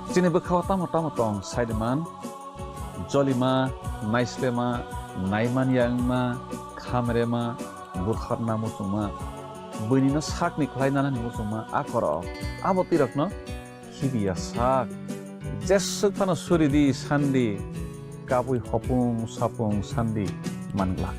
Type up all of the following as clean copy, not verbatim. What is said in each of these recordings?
Chini bukhaw tamo tong Saideman, Jolima, Naislema, Naiman Yangma, Khamrema, Budharna Musuma, Bunino Sakni Klainana Musuma, Akoro, Abotirakno, Hibia Sak, Jessukano Suridi, Sandi, Kapui Hopung, Sapung, Sandi, Mangla.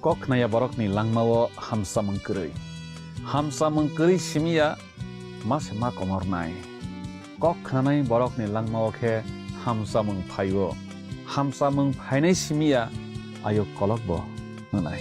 Kok naya borok ni langmawo hamsa mengkeri simia mas ma komor nai kok nanai borok ni langmawo ke hamsa mengphainai simia ayo kolok bo nanai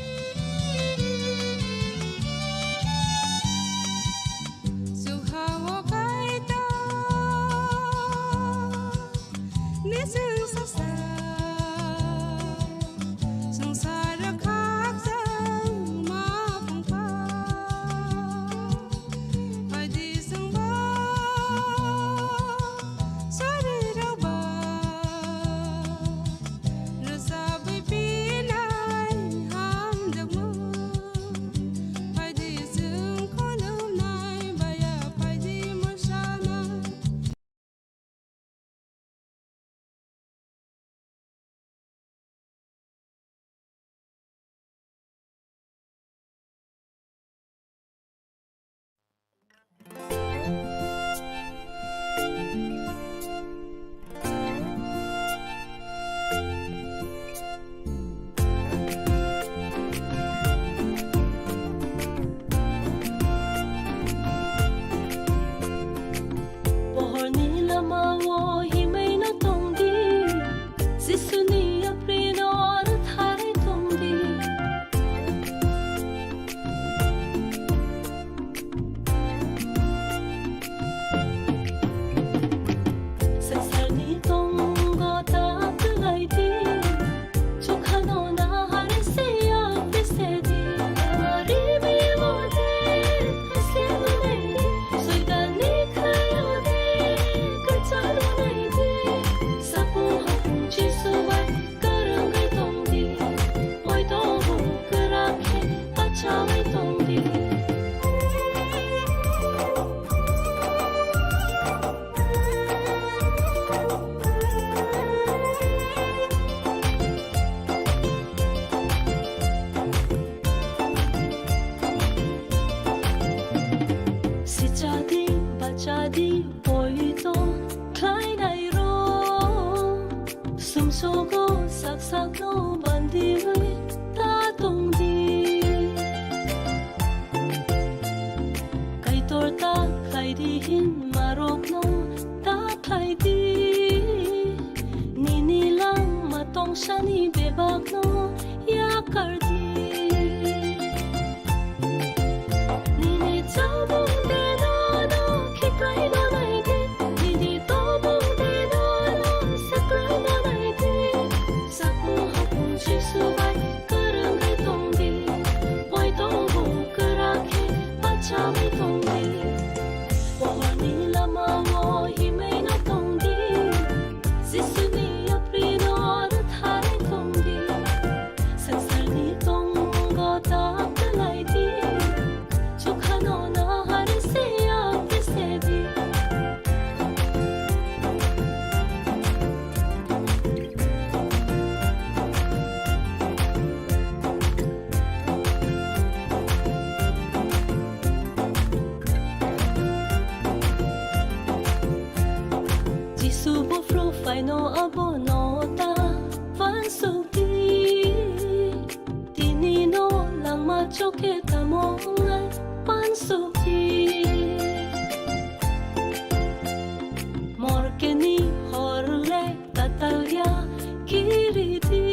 Kiri di,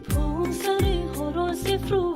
phung sari horo se fru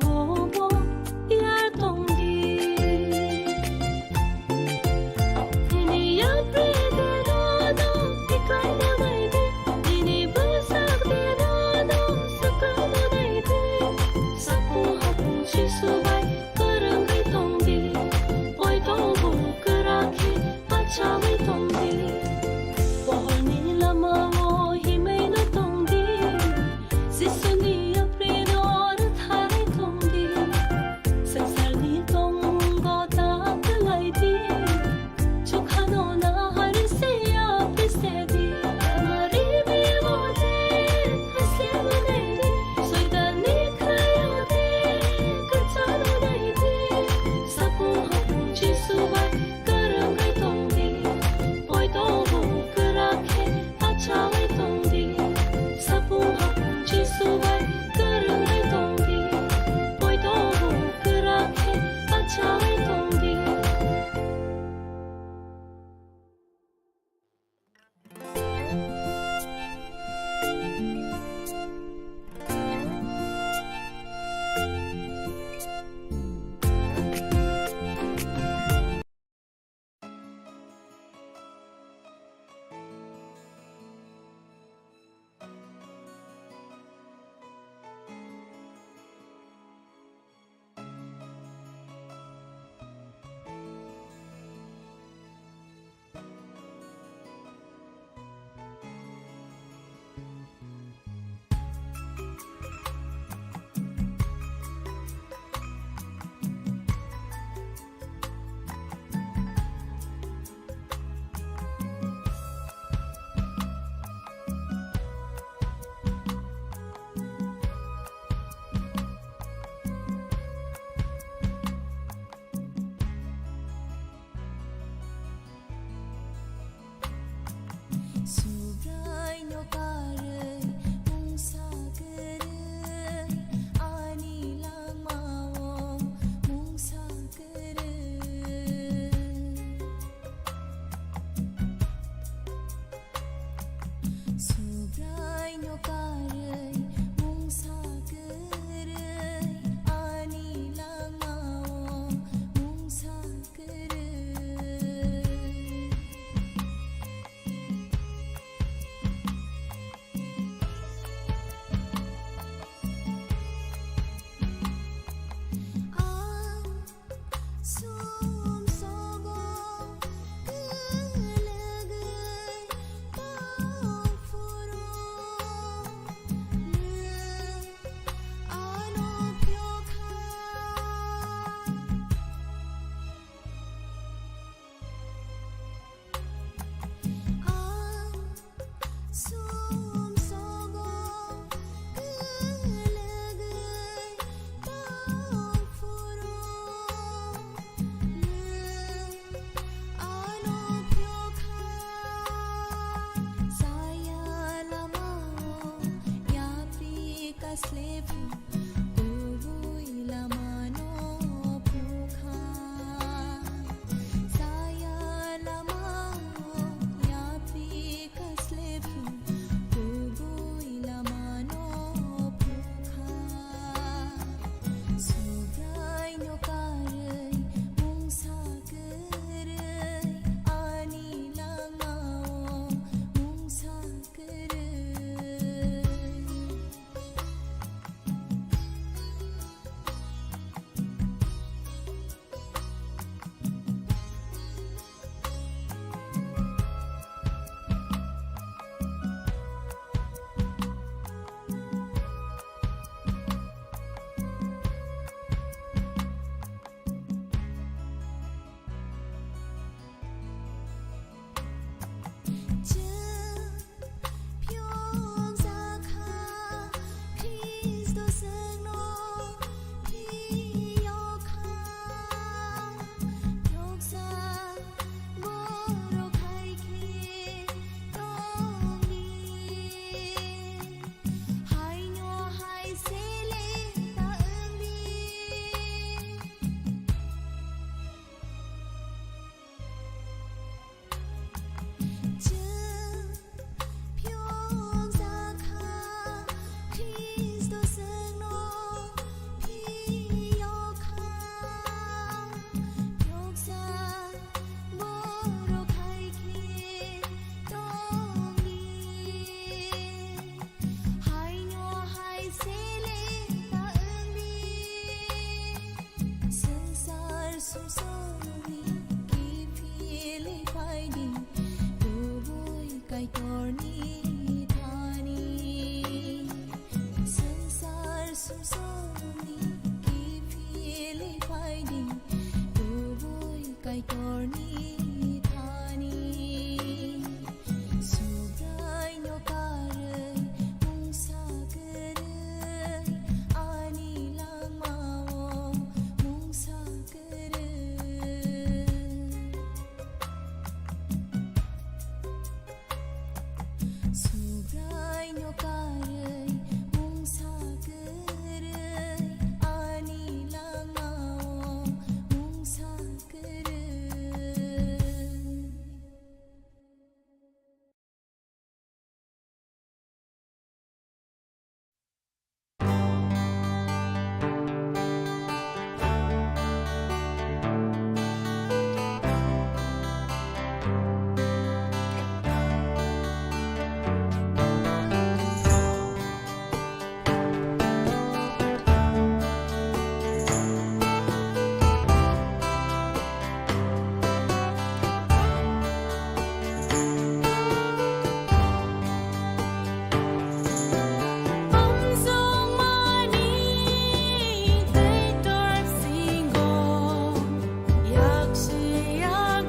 Yakşıya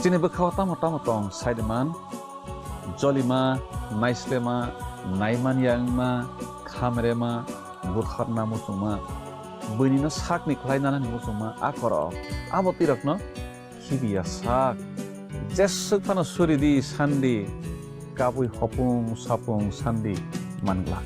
Chini bekhaw tamo tong Saideman, Jolima, Naislema, Naiman Yangma, Khamrema, Bukharna Musuma, Bunina Sakni Klainana Musuma, Akoro, Abotirakno, Kibia Sak, Jessukana Suridi, Sandi, Kapui Hopung, Sapung, Sandi, Mangla.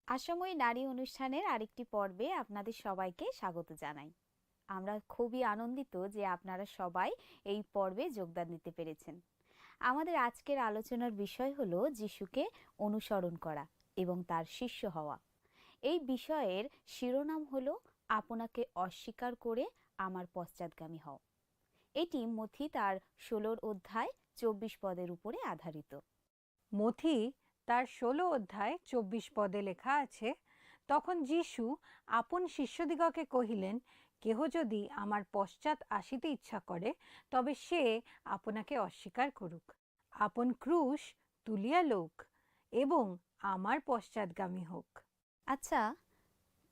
আসামই নারী অনুষ্ঠানের আরেকটি পর্বে আপনাদের সবাইকে স্বাগত জানাই। আমরা খুবই আনন্দিত যে আপনারা সবাই এই পর্বে যোগদান দিতে পেরেছেন। আমাদের আজকের আলোচনার বিষয় হলো যিশুকে অনুসরণ করা এবং তার শিষ্য হওয়া। এই বিষয়ের শিরোনাম হলো আপনাকে অস্বীকার করে আমার পশ্চাৎগামী হও। এটি মথি তার 16 অধ্যায় 24 পদের উপরে আধারিত। মথি তার 16 অধ্যায় 24 পদে লেখা আছে, তখন যীশু আপন শিষ্যদিগকে কহিলেন, কেহ যদি আমার পশ্চাৎ আসিতে ইচ্ছা করে, তবে সে আপনাকে অস্বীকার করুক, আপন ক্রুশ তুলিয়া লউক এবং আমার পশ্চাৎগামী হোক। আচ্ছা,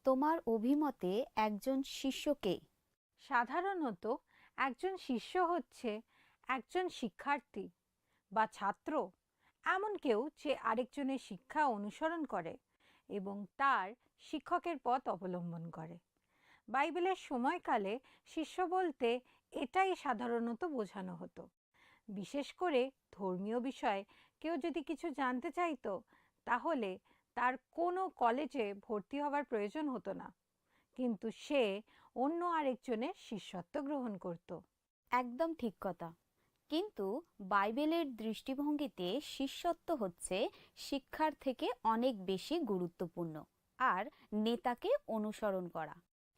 তোমার অভিমতে একজন শিষ্যকে? সাধারণত একজন শিষ্য হচ্ছে একজন শিক্ষার্থী বা ছাত্র, এমন কেউ যে আরেকজনের শিক্ষা অনুসরণ করে এবং তার শিক্ষকের পথ অবলম্বন করে। বাইবেলের সময়কালে শিষ্য বলতে এটাই সাধারণত বোঝানো হতো। বিশেষ করে ধর্মীয় বিষয়ে কেউ যদি কিছু জানতে চাইতো, তাহলে তার কোনো কলেজে ভর্তি হওয়ার প্রয়োজন হতো না, কিন্তু সে অন্য আরেকজনের শিষ্যত্ব গ্রহণ করত। একদম ঠিক কথা। কিন্তু বাইবেলের দৃষ্টিভঙ্গিতে শিষ্যত্ব হচ্ছে শিক্ষার থেকে অনেক বেশি গুরুত্বপূর্ণ আর নেতাকে অনুসরণ করা।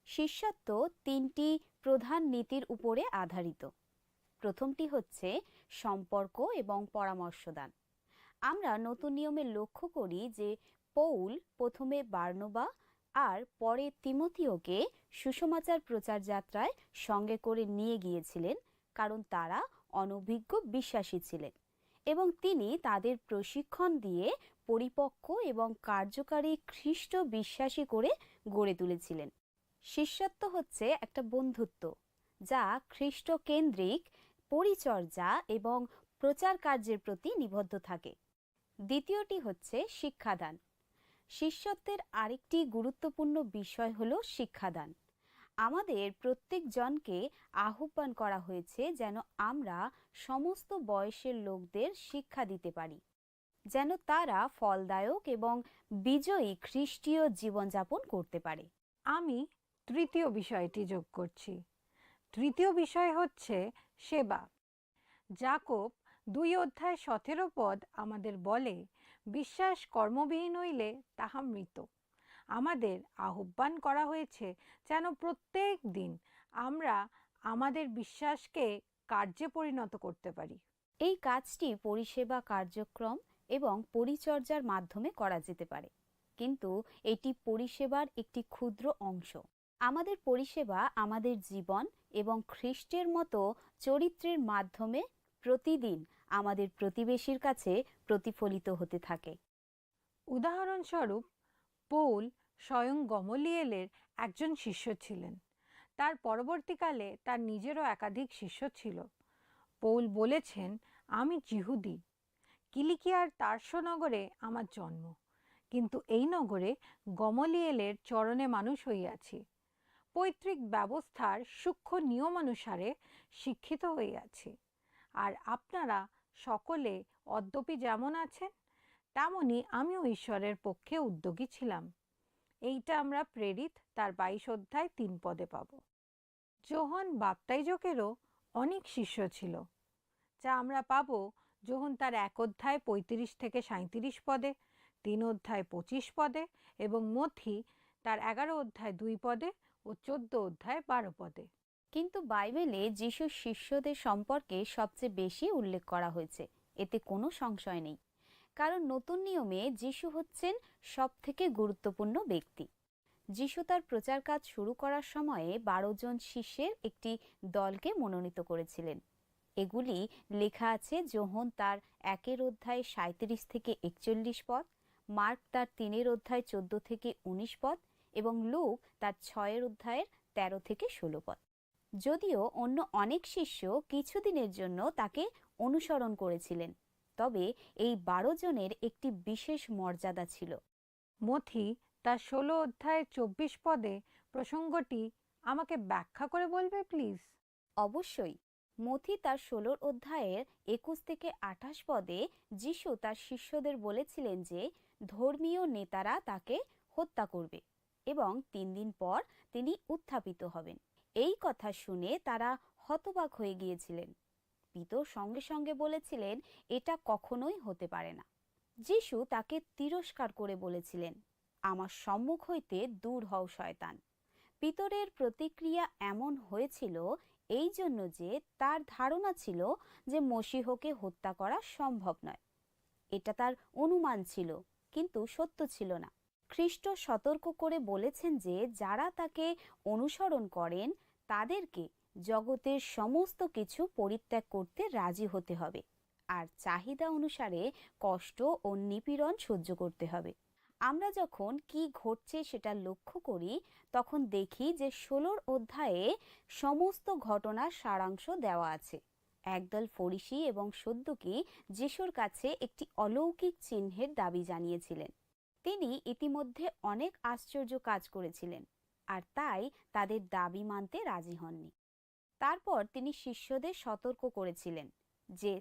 শিষ্যত্ব 3টি প্রধান নীতির উপরে আধারিত। প্রথমটি হচ্ছে সম্পর্ক এবং পরামর্শদান। আমরা নতুন নিয়মে লক্ষ্য করি যে পৌল প্রথমে বার্নবা আর পরে তিমথিওকে সুসমাচার প্রচার যাত্রায় সঙ্গে করে নিয়ে গিয়েছিলেন, কারণ তারা অনভিজ্ঞ বিশ্বাসী ছিলেন এবং তিনি তাদের প্রশিক্ষণ দিয়ে পরিপক্ক এবং কার্যকারী খ্রিস্ট বিশ্বাসী করে গড়ে তুলেছিলেন। শিষ্যত্ব হচ্ছে একটা বন্ধুত্ব যা খ্রিস্ট কেন্দ্রিক পরিচর্যা এবং প্রচার কার্যের প্রতি নিবদ্ধ থাকে। দ্বিতীয়টি হচ্ছে শিক্ষাদান। শিষ্যত্বের আরেকটি গুরুত্বপূর্ণ বিষয় হলো শিক্ষাদান। আমাদের প্রত্যেকজনকে আহ্বান করা হয়েছে যেন আমরা সমস্ত বয়সের লোকদের শিক্ষা দিতে পারি, যেন তারা ফলদায়ক এবং বিজয়ী খ্রিস্টীয় জীবনযাপন করতে পারে। আমি তৃতীয় বিষয়টি যোগ করছি। তৃতীয় বিষয় হচ্ছে সেবা। যাকব 2 অধ্যায় 17 পদ আমাদের বলে, বিশ্বাস কর্মবিহীন হইলে তাহা মৃত। আমাদের আহ্বান করা হয়েছে যেন প্রত্যেক দিন আমরা আমাদের বিশ্বাসকে কার্যে পরিণত করতে পারি। এই কাজটি পরিষেবা কার্যক্রম এবং পরিচর্যার মাধ্যমে করা যেতে পারে, কিন্তু এটি পরিষেবার একটি ক্ষুদ্র অংশ। আমাদের পরিষেবা আমাদের জীবন এবং খ্রিস্টের মতো চরিত্রের মাধ্যমে প্রতিদিন আমাদের প্রতিবেশীর কাছে প্রতিফলিত হতে থাকে। উদাহরণস্বরূপ, পৌল স্বয়ং গমলিয়েলের একজন শিষ্য ছিলেন। তার পরবর্তীকালে তার নিজেরও একাধিক শিষ্য ছিল। পৌল বলেছেন, আমি যিহুদি, কিলিকিয়ার তার্স নগরে আমার জন্ম, কিন্তু এই নগরে গমলিয়েলের চরণে মানুষ হইয়াছি। পৈতৃক ব্যবস্থার সূক্ষ্ম নিয়মানুসারে শিক্ষিত হইয়াছি। আর আপনারা সকলে অদ্যপি যেমন আছেন, তেমনি আমিও ঈশ্বরের পক্ষে উদ্যোগী ছিলাম। এইটা আমরা প্রেরিত তার 22 অধ্যায় 3 পদে পাব। যোহন বাপ্তাইজকেরও অনেক শিষ্য ছিল, যা আমরা পাব যোহন তার 1 অধ্যায় 35 থেকে 37 পদে, 3 অধ্যায় 25 পদে এবং মথি তার 11 অধ্যায় 2 পদে ও 14 অধ্যায় 12 পদে। কিন্তু বাইবেলে যিশুর শিষ্যদের সম্পর্কে সবচেয়ে বেশি উল্লেখ করা হয়েছে, এতে কোনো সংশয় নেই। কারণ নতুন নিয়মে যিশু হচ্ছেন সবথেকে গুরুত্বপূর্ণ ব্যক্তি। যিশু তার প্রচার কাজ শুরু করার সময়ে 12 জন শিষ্যের একটি দলকে মনোনীত করেছিলেন। এগুলি লেখা আছে যোহন তার 1 অধ্যায় 37 থেকে 41 পদ, মার্ক তার 3 অধ্যায় 14 থেকে 19 পদ এবং লুক তার 6 অধ্যায়ের 13 থেকে 16 পদ। যদিও অন্য অনেক শিষ্য কিছুদিনের জন্য তাকে অনুসরণ করেছিলেন, তবে এই 12 জনের একটি বিশেষ মর্যাদা ছিল। মথি তার 16 অধ্যায় 24 পদে প্রসঙ্গটি আমাকে ব্যাখ্যা করে বলবে প্লিজ? অবশ্যই। মথি তার 16 অধ্যায়ের 21 থেকে 28 পদে যিশু তার শিষ্যদের বলেছিলেন যে ধর্মীয় নেতারা তাকে হত্যা করবে এবং 3 দিন পর তিনি উত্থাপিত হবেন। এই কথা শুনে তারা হতবাক হয়ে গিয়েছিলেন। পিতর সঙ্গে সঙ্গে বলেছিলেন এটা কখনোই হতে পারে না। যিশু তাকে তিরস্কার করে বলেছিলেন, আমার সম্মুখ হইতে দূর হও শয়তান। পিতরের প্রতিক্রিয়া এমন হয়েছিল এই জন্য যে তার ধারণা ছিল যে মসীহকে হত্যা করা সম্ভব নয়। এটা তার অনুমান ছিল, কিন্তু সত্য ছিল না। খ্রিস্ট সতর্ক করে বলেছেন যে যারা তাকে অনুসরণ করেন তাদেরকে জগতের সমস্ত কিছু পরিত্যাগ করতে রাজি হতে হবে আর চাহিদা অনুসারে কষ্ট ও নিপীড়ন সহ্য করতে হবে। আমরা যখন কি ঘটছে সেটা লক্ষ্য করি, তখন দেখি যে 16 অধ্যায়ে সমস্ত ঘটনার সারাংশ দেওয়া আছে। একদল ফরিসি এবং সদ্দুকী যিশুর কাছে একটি অলৌকিক চিহ্নের দাবি জানিয়েছিলেন। তিনি ইতিমধ্যে অনেক আশ্চর্য কাজ করেছিলেন, আর তাই তাদের দাবি মানতে রাজি হননি। তারপর তিনি শিষ্যদের সতর্ক করেছিলেন যে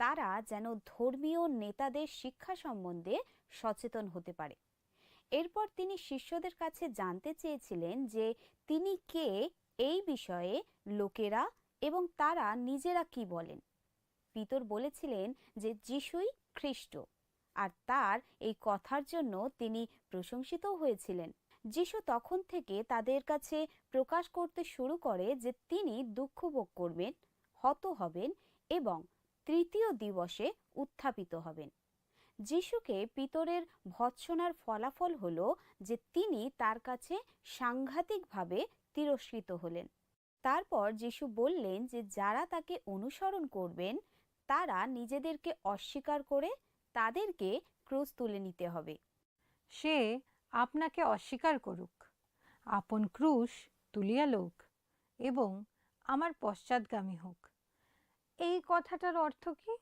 তারা যেন ধর্মীয় নেতাদের শিক্ষা সম্বন্ধে সচেতন হতে পারে। এরপর তিনি শিষ্যদের কাছে জানতে চেয়েছিলেন যে তিনি কে, এই বিষয়ে লোকেরা এবং তারা নিজেরা কি বলেন। পিতর বলেছিলেন যে যিশুই খ্রিস্ট, আর তার এই কথার জন্য তিনি প্রশংসিতও হয়েছিলেন। যিশু তখন থেকে তাদের কাছে প্রকাশ করতে শুরু করে যে তিনি দুঃখ ভোগ করবেন, হত হবেন এবং 3য় দিবসে উত্থাপিত হবেন। যিশুকে পিতরের ভৎসনার ফলাফল হলো যে তিনি তার কাছে সাংঘাতিকভাবে তিরস্কৃত হলেন। তারপর যিশু বললেন যে যারা তাকে অনুসরণ করবেন তারা নিজেদেরকে অস্বীকার করে তাদেরকে ক্রুশ তুলে নিতে হবে। সে আপনাকে অস্বীকার করুক, আপন ক্রুশ তুলিয়া লউক এবং আমার পশ্চাৎগামী হোক। এই কথাটার অর্থ কি?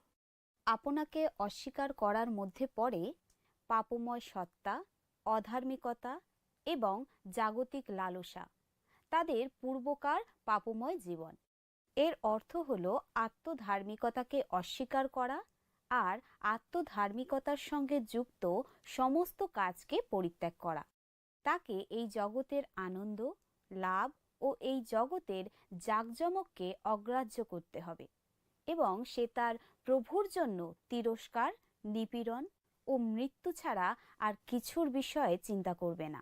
আপনাকে অস্বীকার করার মধ্যে পড়ে পাপময় সত্তা, অধার্মিকতা এবং জাগতিক লালসা, তাদের পূর্বকার পাপময় জীবন। এর অর্থ হলো আত্মধার্মিকতাকে অস্বীকার করা আর আত্মধার্মিকতার সঙ্গে যুক্ত সমস্ত কাজকে পরিত্যাগ করা। তাকে এই জগতের আনন্দ, লাভ ও এই জগতের জাঁকজমককে অগ্রাহ্য করতে হবে এবং সে তার প্রভুর জন্য তিরস্কার, নিপীড়ন ও মৃত্যু ছাড়া আর কিছুর বিষয়ে চিন্তা করবে না।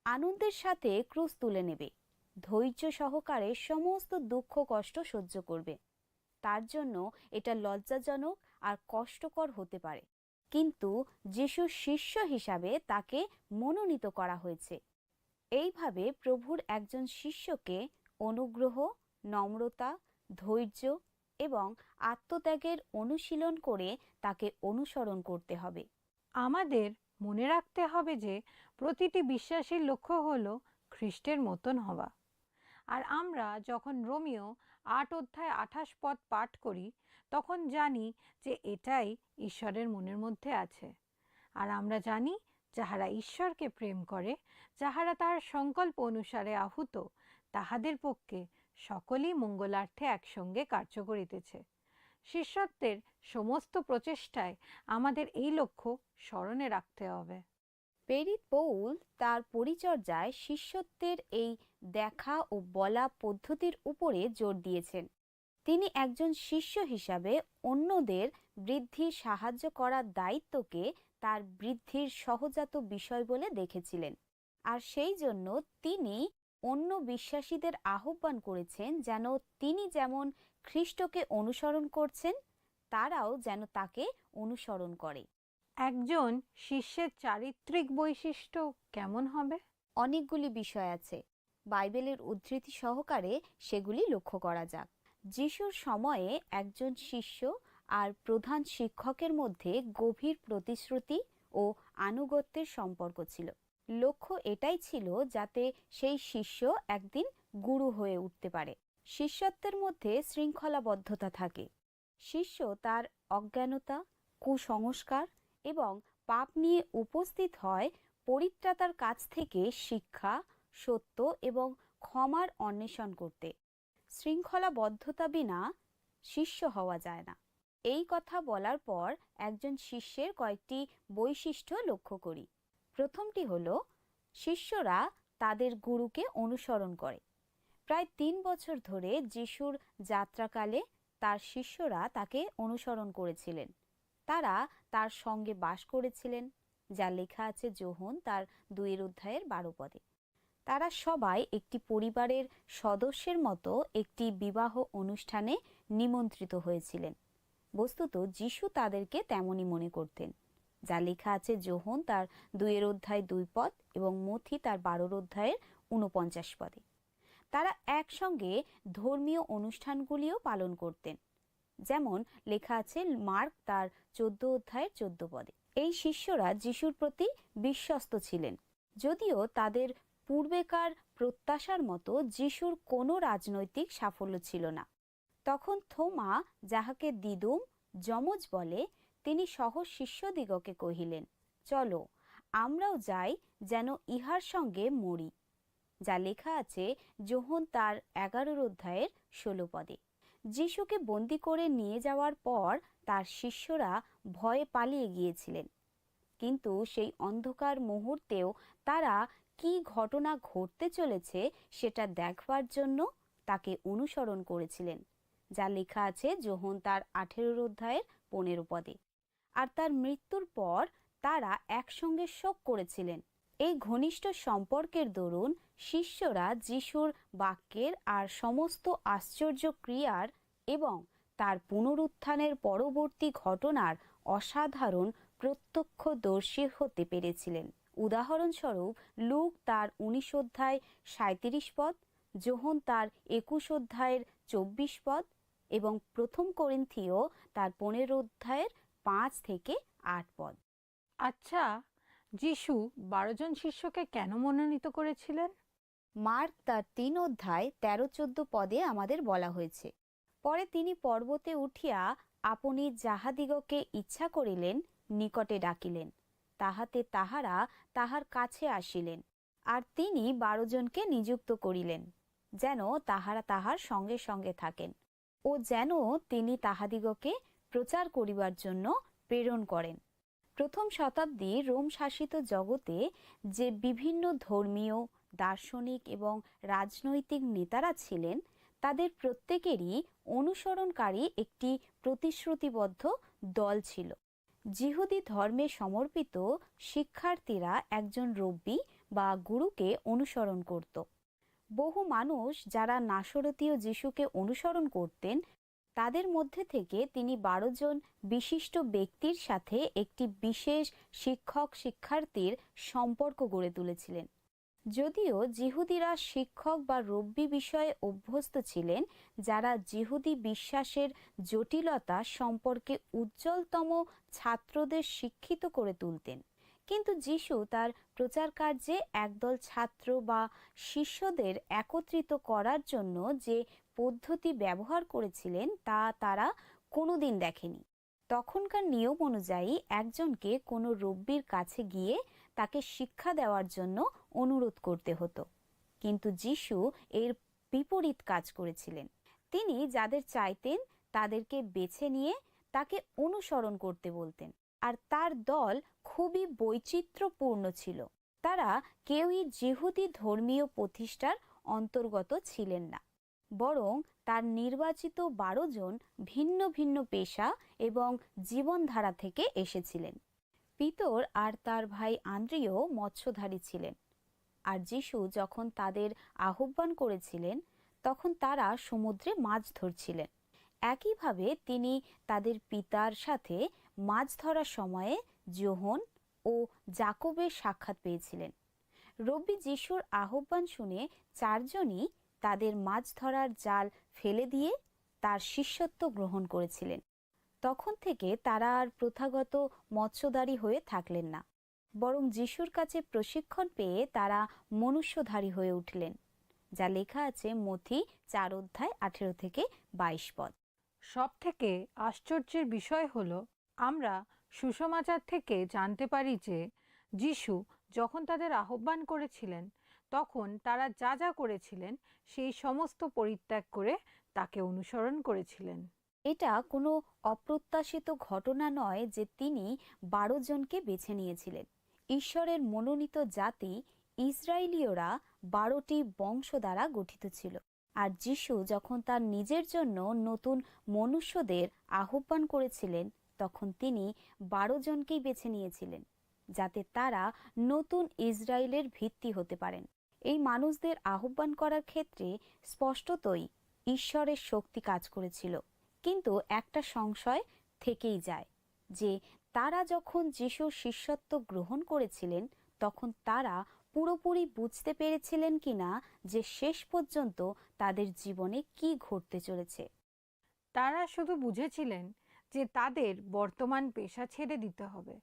আনন্দের সাথে ক্রুশ তুলে নেবে, ধৈর্য সহকারে সমস্ত দুঃখ কষ্ট সহ্য করবে। তার জন্য এটা লজ্জাজনক আর কষ্টকর হতে পারে, কিন্তু যিশুর শিষ্য হিসাবে তাকে মনোনীত করা হয়েছে। এইভাবে প্রভুর একজন শিষ্যকে অনুগ্রহ, নম্রতা, ধৈর্য এবং আত্মত্যাগের অনুশীলন করে তাকে অনুসরণ করতে হবে। আমাদের মনে রাখতে হবে যে প্রতিটি বিশ্বাসীর লক্ষ্য হল খ্রিস্টের মতন হওয়া। আর আমরা যখন রোমিও 8 অধ্যায় 28 পদ পাঠ করি তখন জানি যে এটাই ঈশ্বরের মনের মধ্যে আছে। আর আমরা জানি যাহারা ঈশ্বরকে প্রেম করে, যাহারা তাহার সংকল্প অনুসারে আহুত, তাহাদের পক্ষে সকলেই মঙ্গলার্থে একসঙ্গে কার্য করিতেছে। শিষ্যত্বের সমস্ত প্রচেষ্টায় আমাদের এই লক্ষ্য স্মরণে রাখতে হবে। প্রেরিত পৌল তার পরিচর্যায় শিষ্যত্বের এই দেখা ও বলা পদ্ধতির উপরে জোর দিয়েছেন। তিনি একজন শিষ্য হিসাবে অন্যদের বৃদ্ধির সাহায্য করার দায়িত্বকে তার বৃদ্ধির সহজাত বিষয় বলে দেখেছিলেন। আর সেই জন্য তিনি অন্য বিশ্বাসীদের আহ্বান করেছেন যেন তিনি যেমন খ্রিস্টকে অনুসরণ করছেন তারাও যেন তাকে অনুসরণ করে। একজন শিষ্যের চারিত্রিক বৈশিষ্ট্য কেমন হবে? অনেকগুলি বিষয় আছে, বাইবেলের উদ্ধৃতি সহকারে সেগুলি লক্ষ্য করা যাক। যিশুর সময়ে একজন শিষ্য আর প্রধান শিক্ষকের মধ্যে গভীর প্রতিশ্রুতি ও আনুগত্যের সম্পর্ক ছিল। লক্ষ্য এটাই ছিল যাতে সেই শিষ্য একদিন গুরু হয়ে উঠতে পারে। শিষ্যত্বের মধ্যে শৃঙ্খলাবদ্ধতা থাকে। শিষ্য তার অজ্ঞানতা, কুসংস্কার এবং পাপ নিয়ে উপস্থিত হয় পরিত্রাতার কাছ থেকে শিক্ষা, সত্য এবং ক্ষমার অন্বেষণ করতে। শৃঙ্খলাবদ্ধতা বিনা শিষ্য হওয়া যায় না। এই কথা বলার পর একজন শিষ্যের কয়েকটি বৈশিষ্ট্য লক্ষ্য করি। প্রথমটি হলো শিষ্যরা তাদের গুরুকে অনুসরণ করে। প্রায় ৩ বছর ধরে যিশুর যাত্রাকালে তার শিষ্যরা তাকে অনুসরণ করেছিলেন। তারা তার সঙ্গে বাস করেছিলেন, যা লেখা আছে যোহন তার ২ অধ্যায়ের ১২ পদে। তারা সবাই একটি পরিবারের সদস্যের মতো একটি বিবাহ অনুষ্ঠানে নিমন্ত্রিত হয়েছিলেন। বস্তুত যিশু তাদেরকে তেমনই মনে করতেন, যা লেখা আছে যোহন তার ২ অধ্যায় ২ পদ এবং মথি তার ১২ অধ্যায়ের ৪৯ পদে। তারা একসঙ্গে ধর্মীয় অনুষ্ঠানগুলিও পালন করতেন, যেমন লেখা আছে মার্ক তার ১৪ অধ্যায়ের ১৪ পদে। এই শিষ্যরা যিশুর প্রতি বিশ্বস্ত ছিলেন, যদিও তাদের পূর্বেকার প্রত্যাশার মতো যিশুর কোনো রাজনৈতিক সাফল্য ছিল না। তখন থোমা, যাহাকে দিদুম যমজ বলে, তিনি সহ শিষ্যদিগকে কহিলেন, চলো আমরাও যাই, যেন ইহার সঙ্গে মরি, যা লেখা আছে যোহন তার ১১ অধ্যায়ের ১৬ পদে। যিশুকে বন্দী করে নিয়ে যাওয়ার পর তার শিষ্যরা ভয়ে পালিয়ে গিয়েছিলেন, কিন্তু সেই অন্ধকার মুহূর্তেও তারা কি ঘটনা ঘটতে চলেছে সেটা দেখবার জন্য তাকে অনুসরণ করেছিলেন, যা লেখা আছে যোহন তার ১৮ অধ্যায়ের ১৫ পদে। আর তার মৃত্যুর পর তারা একসঙ্গে শোক করেছিলেন। এই ঘনিষ্ঠ সম্পর্কের দরুন শিষ্যরা যিশুর বাক্যের আর সমস্ত আশ্চর্য ক্রিয়ার এবং তার পুনরুত্থানের পরবর্তী ঘটনার অসাধারণ প্রত্যক্ষদর্শী হতে পেরেছিলেন। উদাহরণস্বরূপ লুক তার ১৯ অধ্যায় ৩৭ পদ, যোহন তার ২১ অধ্যায়ের ২৪ পদ এবং প্রথম করিন্থীয় তার ১৫ অধ্যায়ের ৫ থেকে ৮ পদ। আচ্ছা, যিশু ১২ জন শিষ্যকে কেন মনোনীত করেছিলেন? মার্ক তার ৩ অধ্যায় ১৩-১৪ পদে আমাদের বলা হয়েছে, পরে তিনি পর্বতে উঠিয়া আপনি যাহাদিগকে ইচ্ছা করিলেন নিকটে ডাকিলেন, তাহাতে তাহারা তাহার কাছে আসিলেন। আর তিনি ১২ জনকে নিযুক্ত করিলেন, যেন তাহারা তাহার সঙ্গে সঙ্গে থাকেন, ও যেন তিনি তাহাদিগকে প্রচার করিবার জন্য প্রেরণ করেন। প্রথম শতাব্দী রোম শাসিত জগতে যে বিভিন্ন ধর্মীয়, দার্শনিক এবং রাজনৈতিক নেতারা ছিলেন, তাদের প্রত্যেকেরই অনুসরণকারী একটি প্রতিশ্রুতিবদ্ধ দল ছিল। যিহুদি ধর্মে সমর্পিত শিক্ষার্থীরা একজন রব্বি বা গুরুকে অনুসরণ করত। বহু মানুষ যারা নাসরতীয় যিশুকে অনুসরণ করতেন, তাদের মধ্যে থেকে তিনি ১২ জন বিশিষ্ট ব্যক্তির সাথে একটি বিশেষ শিক্ষক শিক্ষার্থীর সম্পর্ক গড়ে তুলেছিলেন। যদিও যিহুদিরা শিক্ষক বা রব্বি বিষয়ে অভ্যস্ত ছিলেন, যারা যিহুদি বিশ্বাসের জটিলতা সম্পর্কে উজ্জ্বলতম ছাত্রদের শিক্ষিত করে তুলতেন, কিন্তু যিশু তার প্রচার কার্যে একদল ছাত্র বা শিষ্যদের একত্রিত করার জন্য যে পদ্ধতি ব্যবহার করেছিলেন তা তারা কোনোদিন দেখেনি। তখনকার নিয়ম অনুযায়ী একজনকে কোনো রব্বির কাছে গিয়ে তাকে শিক্ষা দেওয়ার জন্য অনুরোধ করতে হতো, কিন্তু যিশু এর বিপরীত কাজ করেছিলেন। তিনি যাদের চাইতেন তাদেরকে বেছে নিয়ে তাকে অনুসরণ করতে বলতেন। আর তার দল খুবই বৈচিত্র্যপূর্ণ ছিল। তারা কেউই যিহুদি ধর্মীয় প্রতিষ্ঠার অন্তর্গত ছিলেন না। বরং তার নির্বাচিত 12 জন ভিন্ন ভিন্ন পেশা এবং জীবনধারা থেকে এসেছিলেন। পিতর আর তার ভাই আন্দ্রিয় মৎস্যধারী ছিলেন, আর যিশু যখন তাদের আহ্বান করেছিলেন তখন তারা সমুদ্রে মাছ ধরছিলেন। একইভাবে তিনি তাদের পিতার সাথে মাছ ধরার সময়ে যোহন ও জাকবের সাক্ষাৎ পেয়েছিলেন। রব্বি যিশুর আহ্বান শুনে 4 জনই তাদের মাছ ধরার জাল ফেলে দিয়ে তার শিষ্যত্ব গ্রহণ করেছিলেন। তখন থেকে তারা আর প্রথাগত মৎস্যধারী হয়ে থাকলেন না, বরং যিশুর কাছে প্রশিক্ষণ পেয়ে তারা মনুষ্যধারী হয়ে উঠলেন, যা লেখা আছে মথি 4 অধ্যায় 18 থেকে 22 পদ। সব থেকে আশ্চর্যের বিষয় হলো আমরা সুসমাচার থেকে জানতে পারি যে যিশু যখন তাদের আহ্বান করেছিলেন তখন তারা যা যা করেছিলেন সেই সমস্ত পরিত্যাগ করে তাকে অনুসরণ করেছিলেন। এটা কোনো অপ্রত্যাশিত ঘটনা নয় যে তিনি 12 জনকে বেছে নিয়েছিলেন। ঈশ্বরের মনোনীত জাতি ইসরায়েলীয়রা 12টি বংশ দ্বারা গঠিত ছিল, আর যিশু যখন তার নিজের জন্য নতুন মনুষ্যদের আহ্বান করেছিলেন তখন তিনি 12 জনকেই বেছে নিয়েছিলেন, যাতে তারা নতুন ইসরায়েলের ভিত্তি হতে পারেন। এই মানুষদের আহ্বান করার ক্ষেত্রে স্পষ্টতই ঈশ্বরের শক্তি কাজ করেছিল, কিন্তু একটা সংশয় থেকেই যায় যে তারা যখন যিশুর শিষ্যত্ব গ্রহণ করেছিলেন তখন তারা পুরোপুরি বুঝতে পেরেছিলেন কিনা যে শেষ পর্যন্ত তাদের জীবনে কি ঘটতে চলেছে। তারা শুধু বুঝেছিলেন যে তাদের বর্তমান পেশা ছেড়ে দিতে হবে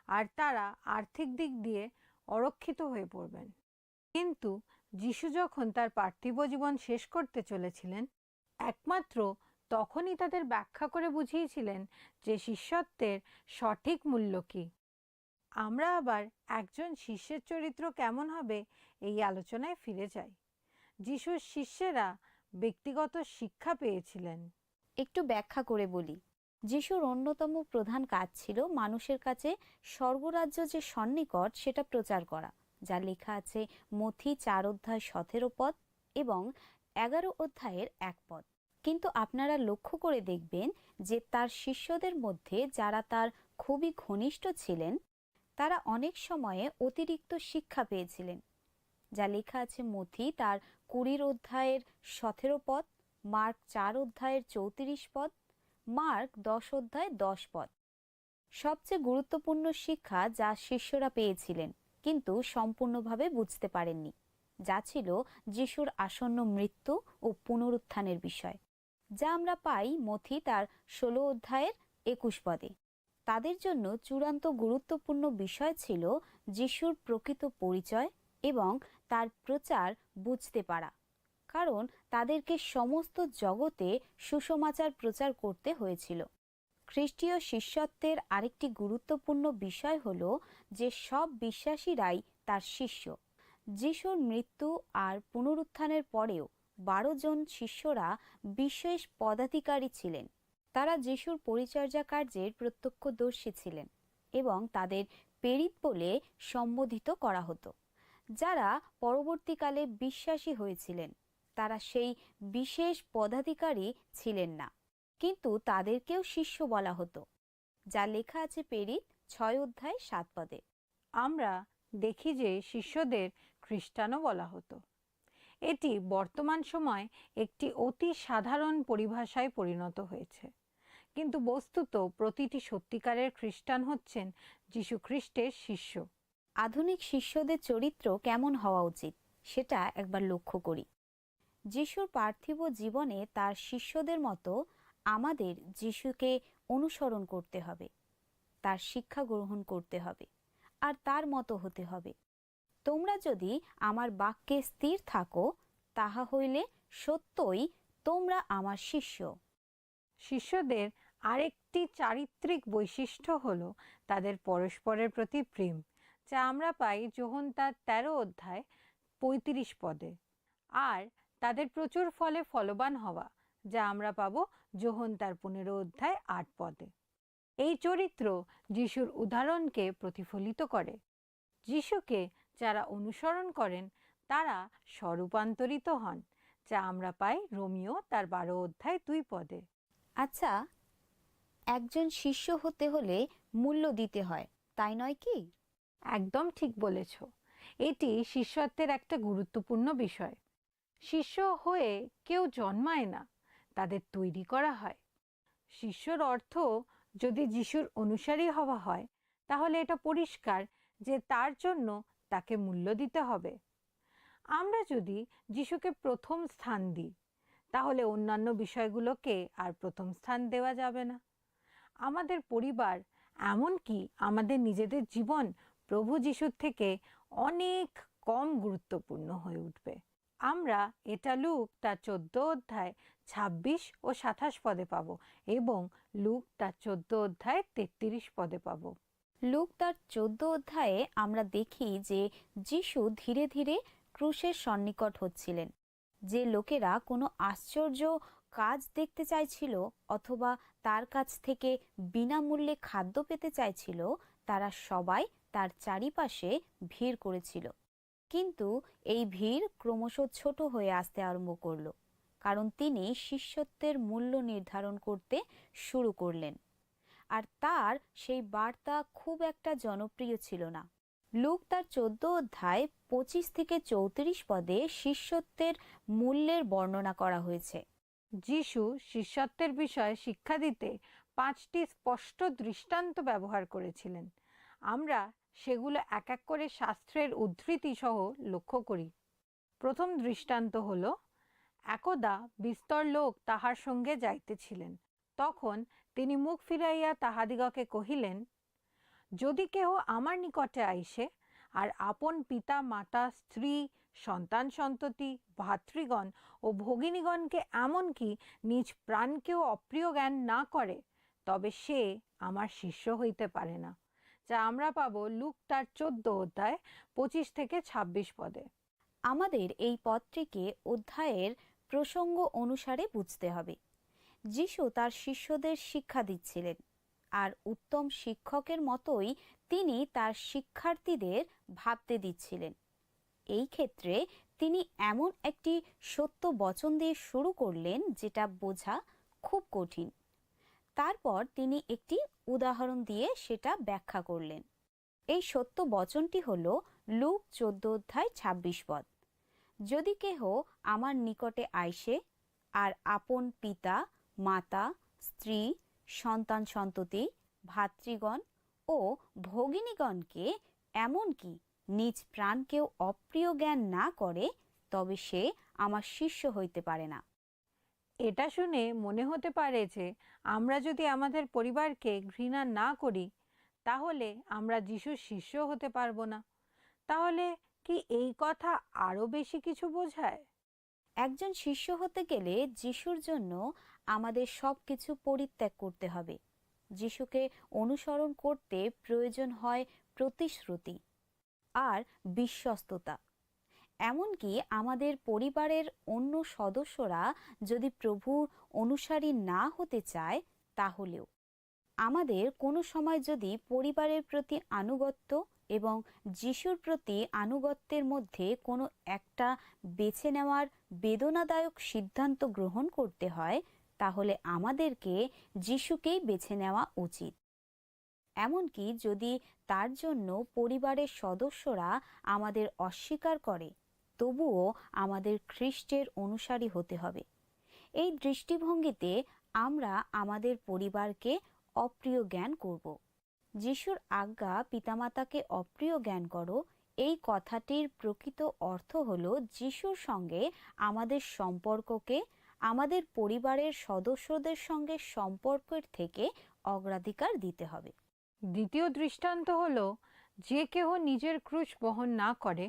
আর তারা আর্থিক দিক দিয়ে অরক্ষিত হয়ে পড়বেন। কিন্তু যিশু যখন তার পার্থিব জীবন শেষ করতে চলেছিলেন একমাত্র তখনই তাদের ব্যাখ্যা করে বুঝিয়েছিলেন যে শিষ্যত্বের সঠিক মূল্য কী। আমরা আবার একজন শিষ্যের চরিত্র কেমন হবে এই আলোচনায় ফিরে যাই। যিশুর শিষ্যেরা ব্যক্তিগত শিক্ষা পেয়েছিলেন। একটু ব্যাখ্যা করে বলি। যিশুর অন্যতম প্রধান কাজ ছিল মানুষের কাছে স্বর্গরাজ্য যে সন্নিকট সেটা প্রচার করা, যা লেখা আছে মথি 4 অধ্যায় 17 পদ এবং 11 অধ্যায়ের 1 পদ। কিন্তু আপনারা লক্ষ্য করে দেখবেন যে তার শিষ্যদের মধ্যে যারা তার খুবই ঘনিষ্ঠ ছিলেন তারা অনেক সময়ে অতিরিক্ত শিক্ষা পেয়েছিলেন, যা লেখা আছে মথি তার 20 অধ্যায়ের 17 পদ, মার্ক 4 অধ্যায়ের 34 পদ, মার্ক 10 অধ্যায় 10 পদ। সবচেয়ে গুরুত্বপূর্ণ শিক্ষা যা শিষ্যরা পেয়েছিলেন কিন্তু সম্পূর্ণভাবে বুঝতে পারেননি, যা ছিল যিশুর আসন্ন মৃত্যু ও পুনরুত্থানের বিষয়, যা আমরা পাই মথি তার 16 অধ্যায়ের 21 পদে। তাদের জন্য চূড়ান্ত গুরুত্বপূর্ণ বিষয় ছিল যিশুর প্রকৃত পরিচয় এবং তার প্রচার বুঝতে পারা, কারণ তাদেরকে সমস্ত জগতে সুসমাচার প্রচার করতে হয়েছিল। খ্রিস্টীয় শিষ্যত্বের আরেকটি গুরুত্বপূর্ণ বিষয় হল যে সব বিশ্বাসীরাই তার শিষ্য। যিশুর মৃত্যু আর পুনরুত্থানের পরেও 12 জন শিষ্যরা বিশেষ পদাধিকারী ছিলেন। তারা যিশুর পরিচর্যা কার্যের প্রত্যক্ষদর্শী ছিলেন এবং তাদের প্রেরিত বলে সম্বোধিত করা হতো। যারা পরবর্তীকালে বিশ্বাসী হয়েছিলেন তারা সেই বিশেষ পদাধিকারী ছিলেন না, কিন্তু তাদেরকেও শিষ্য বলা হতো, যা লেখা আছে প্রেরিত 6 অধ্যায় 7 পদে। আমরা দেখি যে শিষ্যদের খ্রিস্টানও বলা হতো। এটি বর্তমান সময় একটি অতি সাধারণ পরিভাষায় পরিণত হয়েছে, কিন্তু বস্তুত প্রতিটি সত্যিকারের খ্রিস্টান হচ্ছেন যীশু খ্রিস্টের শিষ্য। আধুনিক শিষ্যদের চরিত্র কেমন হওয়া উচিত সেটা একবার লক্ষ্য করি। যিশুর পার্থিব জীবনে তার শিষ্যদের মতো আমাদের যিশুকে অনুসরণ করতে হবে, তার শিক্ষা গ্রহণ করতে হবে আর তার মতো হতে হবে। তোমরা যদি আমার বাক্যে স্থির থাকো তাহা হইলে সত্যই তোমরা আমার শিষ্য। শিষ্যদের আরেকটি চারিত্রিক বৈশিষ্ট্য হলো তাদের পরস্পরের প্রতি প্রেম, যা আমরা পাই যোহন তার 13 অধ্যায় 35 পদে, আর তাদের প্রচুর ফলে ফলবান হওয়া, যা আমরা পাবো যোহন তার 15 অধ্যায় 8 পদে। এই চরিত্র যিশুর উদাহরণকে প্রতিফলিত করে। যিশুকে যারা অনুসরণ করেন তারা স্বরূপান্তরিত হন, যা আমরা পাই রোমিও তার 12 অধ্যায় 2 পদে। আচ্ছা, একজন শিষ্য হতে হলে মূল্য দিতে হয়, তাই নয় কি? একদম ঠিক বলেছ। এটি শিষ্যত্বের একটা গুরুত্বপূর্ণ বিষয়। শিষ্য হয়ে কেউ জন্মায় না, তাদের তৈরি করা হয়। শিষ্যর অর্থ যদি যিশুর অনুসারী হওয়া হয়, তাহলে এটা পরিষ্কার যে তার জন্য তাকে মূল্য দিতে হবে। আমরা যদি যিশুকে প্রথম স্থান দিই, তাহলে অন্যান্য বিষয়গুলোকে আর প্রথম স্থান দেওয়া যাবে না। আমাদের পরিবার, এমনকি আমাদের নিজেদের জীবন প্রভু যিশুর থেকে অনেক কম গুরুত্বপূর্ণ হয়ে উঠবে। আমরা এটা লুক তার 14 অধ্যায় 26 ও 27 পদে পাবো এবং লুক তার 14 অধ্যায় 33 পদে পাবো। লুক তার 14 অধ্যায়ে আমরা দেখি যে যিশু ধীরে ধীরে ক্রুশের সন্নিকট হচ্ছিলেন। যে লোকেরা কোনো আশ্চর্য কাজ দেখতে চাইছিল অথবা তার কাছ থেকে বিনামূল্যে খাদ্য পেতে চাইছিল, তারা সবাই তার চারিপাশে ভিড় করেছিল। কিন্তু এই ভিড় ক্রমশ ছোট হয়ে আসতে আরম্ভ করল, কারণ তিনি শিষ্যত্বের মূল্য নির্ধারণ করতে শুরু করলেন। আর তার সেই বার্তা খুব একটা জনপ্রিয় ছিল না। লুক তার 14 অধ্যায় 25 থেকে 34 পদে শিষ্যত্বের মূল্যের বর্ণনা করা হয়েছে। যিশু শিষ্যত্বের বিষয়ে শিক্ষা দিতে 5টি স্পষ্ট দৃষ্টান্ত ব্যবহার করেছিলেন। আমরা সেগুলো এক এক করে শাস্ত্রের উদ্ধৃতি সহ লক্ষ্য করি। প্রথম দৃষ্টান্ত হল, একদা বিস্তর লোক তাহার সঙ্গে যাইতেছিলেন। তখন তিনি মুখ ফিরাইয়া তাহাদিগকে কহিলেন, যদি কেহ আমার নিকটে আইসে আর আপন পিতা মাতা স্ত্রী সন্তান সন্ততি ভাতৃগণ ও ভগিনীগণকে এমনকি নিজ প্রাণকেও অপ্রিয় জ্ঞান না করে, তবে সে আমার শিষ্য হইতে পারে না। যা আমরা পাবো লুক তার 14 অধ্যায় 25 থেকে 26 পদে। আমাদের এই পত্রিকে অধ্যায়ের প্রসঙ্গ অনুসারে বুঝতে হবে। যিশু তার শিষ্যদের শিক্ষা দিচ্ছিলেন, আর উত্তম শিক্ষকের মতোই তিনি তার শিক্ষার্থীদের ভাবতে দিচ্ছিলেন। এই ক্ষেত্রে তিনি এমন একটি সত্য বচন দিয়ে শুরু করলেন যেটা বোঝা খুব কঠিন। তারপর তিনি একটি উদাহরণ দিয়ে সেটা ব্যাখ্যা করলেন। এই সত্য বচনটি হল লুক 14 অধ্যায় 26 পদ। যদি কেহ আমার নিকটে আইসে আর আপন পিতা মাতা স্ত্রী সন্তান সন্ততি ভাতৃগণ ও ভগিনীগণকে এমনকি নিজ প্রাণকেও অপ্রিয় জ্ঞান না করে, তবে সে আমার শিষ্য হইতে পারে না। এটা শুনে মনে হতে পারে যে আমরা যদি আমাদের পরিবারকে ঘৃণা না করি, তাহলে আমরা যিশুর শিষ্য হতে পারবো না। তাহলে কি এই কথা আরো বেশি কিছু বোঝায়? একজন শিষ্য হতে গেলে যিশুর জন্য আমাদের সবকিছু পরিত্যাগ করতে হবে। যিশুকে অনুসরণ করতে প্রয়োজন হয় প্রতিশ্রুতি আর বিশ্বস্ততা। এমনকি আমাদের পরিবারের অন্য সদস্যরা যদি প্রভুর অনুসারী না হতে চায়, তাহলেও আমাদের কোনো সময় যদি পরিবারের প্রতি আনুগত্য এবং যিশুর প্রতি আনুগত্যের মধ্যে কোনো একটা বেছে নেওয়ার বেদনাদায়ক সিদ্ধান্ত গ্রহণ করতে হয়, তাহলে আমাদেরকে যিশুকেই বেছে নেওয়া উচিত। এমনকি যদি তার জন্য পরিবারের সদস্যরা আমাদের অস্বীকার করে, তবুও আমাদের খ্রিস্টের অনুসারী হতে হবে। এই দৃষ্টিভঙ্গিতে আমরা আমাদের পরিবারকে অপ্রিয় জ্ঞান করব। যিশুর আজ্ঞা পিতামাতাকে অপ্রিয় জ্ঞান করো, এই কথাটির প্রকৃত অর্থ হল যিশুর সঙ্গে আমাদের সম্পর্ককে আমাদের পরিবারের সদস্যদের সঙ্গে সম্পর্কের থেকে অগ্রাধিকার দিতে হবে। দ্বিতীয় দৃষ্টান্ত হলো, যে কেহ নিজের ক্রুশ বহন না করে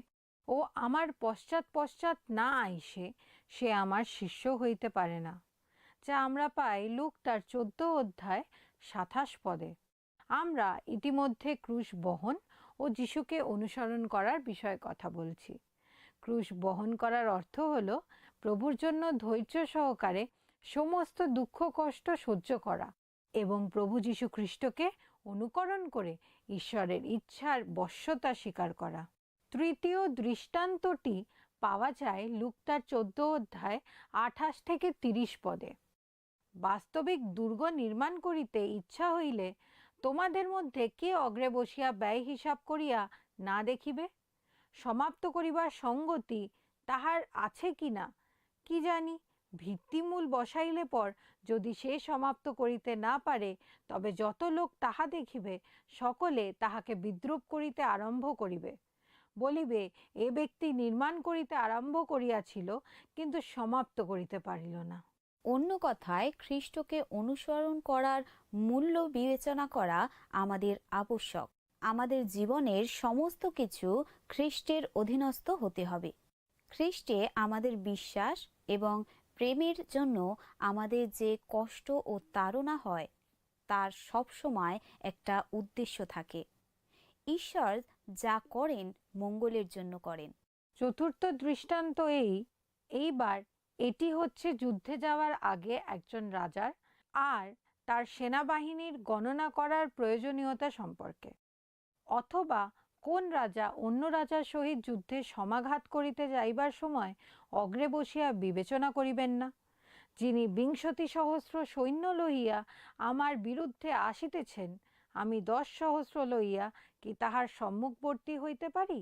ও আমার পশ্চাৎ পশ্চাৎ না আইসে, সে আমার শিষ্য হইতে পারে না। যা আমরা পাই লুক তার 14 অধ্যায় 27 পদে। আমরা ইতিমধ্যে ক্রুশ বহন ও যিশুকে অনুসরণ করার বিষয়ে কথা বলছি। ক্রুশ বহন করার অর্থ হলো প্রভুর জন্য ধৈর্য সহকারে সমস্ত দুঃখ কষ্ট সহ্য করা এবং প্রভু যীশু খ্রিস্টকে অনুকরণ করে ঈশ্বরের ইচ্ছার বশ্যতা স্বীকার করা। তৃতীয় দৃষ্টান্তটি পাওয়া যায় লুক তার 14 অধ্যায় 28 থেকে 30 পদে। বাস্তবিক দুর্গ নির্মাণ করিতে ইচ্ছা হইলে তোমাদের মধ্যে কে অগ্রে বসিয়া ব্যয় হিসাব করিয়া না দেখিবে? সমাপ্ত করিবার সঙ্গতি তাহার আছে কিনা কি জানি। ভিত্তিমূল বসাইলে পর যদি সে সমাপ্ত করিতে না পারে, তবে যত লোক তাহা দেখিবে সকলে তাহাকে বিদ্রূপ করিতে আরম্ভ করিবে, বলিবে এ ব্যক্তি নির্মাণ করিতে আরম্ভ করিয়াছিল, কিন্তু সমাপ্ত করিতে পারিল না। অন্য কথায় খ্রিস্টকে অনুসরণ করার মূল্য বিবেচনা করা আমাদের আবশ্যক। আমাদের জীবনের সমস্ত কিছু খ্রিস্টের অধীনস্থ হতে হবে। খ্রিস্টে আমাদের বিশ্বাস এবং প্রেমের জন্য আমাদের যে কষ্ট ও তাড়না হয়, তার সবসময় একটা উদ্দেশ্য থাকে। ঈশ্বর যা করেন মঙ্গলের জন্য করেন। চতুর্থ দৃষ্টান্ত এইবার এটি হচ্ছে যুদ্ধে যাওয়ার আগে একজন রাজার আর তার সেনাবাহিনীর গণনা করার প্রয়োজনীয়তা সম্পর্কে। অথবা কোন রাজা অন্য রাজার সহিত যুদ্ধে সমাঘাত করিতে যাইবার সময় অগ্রে বসিয়া বিবেচনা করিবেন না, যিনি ২০ সহস্র সৈন্য লইয়া আমার বিরুদ্ধে আসিতেছেন, আমি ১০ সহস্র লইয়া কি তাহার সম্মুখবর্তী হইতে পারি?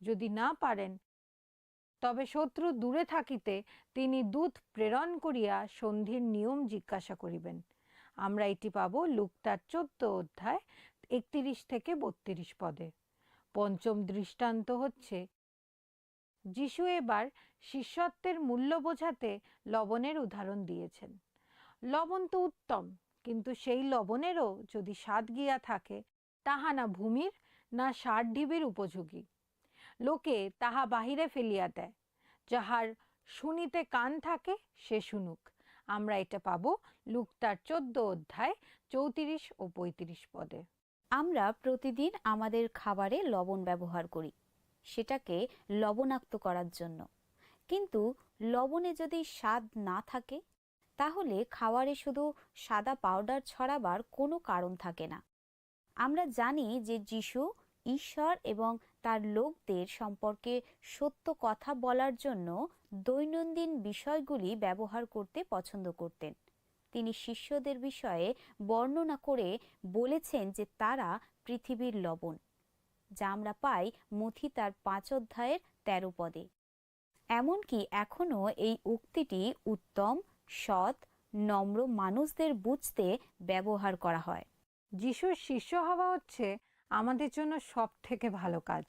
যদি না পারেন, তবে শত্রু দূরে থাকিতে তিনি দূত প্রেরণ করিয়া সন্ধির নিয়ম জিজ্ঞাসা করিবেন। আমরা এটি পাব লুক তার 14 অধ্যায় 31 থেকে 32 পদে। পঞ্চম দৃষ্টান্ত হচ্ছে যিশু এবার শিষ্যত্বের মূল্য বোঝাতে লবণের উদাহরণ দিয়েছেন। লবণ তো উত্তম, কিন্তু সেই লবণেরও যদি স্বাদ গিয়া থাকে, তাহা না ভূমির না সার ঢিবির উপযোগী, লোকে তাহা বাহিরে ফেলিয়া দেয়। যাহার শুনিতে কান থাকে সে শুনুক। আমরা এটা পাবো লুক তার 14 অধ্যায় 34 ও 35 পদে। আমরা প্রতিদিন আমাদের খাবারে লবণ ব্যবহার করি, সেটাকে লবণাক্ত করার জন্য। কিন্তু লবণে যদি স্বাদ না থাকে, তাহলে খাবারে শুধু সাদা পাউডার ছড়াবার কোনো কারণ থাকে না। আমরা জানি যে যিশু ঈশ্বর এবং তার লোকদের সম্পর্কে সত্য কথা বলার জন্য দৈনন্দিন বিষয়গুলি ব্যবহার করতে পছন্দ করতেন। তিনি শিষ্যদের বিষয়ে বর্ণনা করে বলেছেন যে তারা পৃথিবীর লবণ, যা আমরা পাই মথি তার 5 অধ্যায়ের 13 পদে। এমনকি এখনো এই উক্তিটি উত্তম, সৎ, নম্র মানুষদের বুঝতে ব্যবহার করা হয়। যিশুর শিষ্য হওয়া হচ্ছে আমাদের জন্য সব থেকে ভালো কাজ।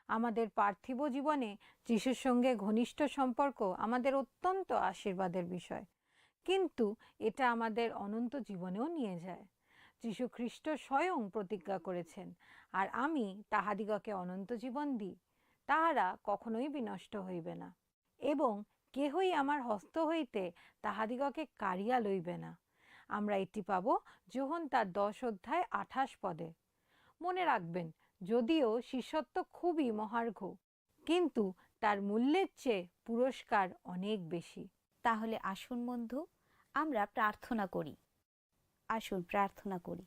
আমাদের পার্থিব জীবনে যিশুর সঙ্গে ঘনিষ্ঠ সম্পর্ক আমাদের অত্যন্ত আশীর্বাদের বিষয়, কিন্তু এটা আমাদের অনন্ত জীবনেও নিয়ে যায়। যিশু খ্রিস্ট স্বয়ং প্রতিজ্ঞা করেছেন, আর আমি তাহাদিগকে অনন্ত জীবন দিই, তাহারা কখনোই বিনষ্ট হইবে না, এবং কেহই আমার হস্ত হইতে তাহাদিগকে কাড়িয়া লইবে না। আমরা এটি পাব যোহন তার 10 অধ্যায় 28 পদে। মনে রাখবেন, যদিও শিষ্যত্ব খুবই মহার্ঘ, কিন্তু তার মূল্যের চেয়ে পুরস্কার অনেক বেশি। তাহলে আসুন বন্ধু, আমরা প্রার্থনা করি। আসুন প্রার্থনা করি।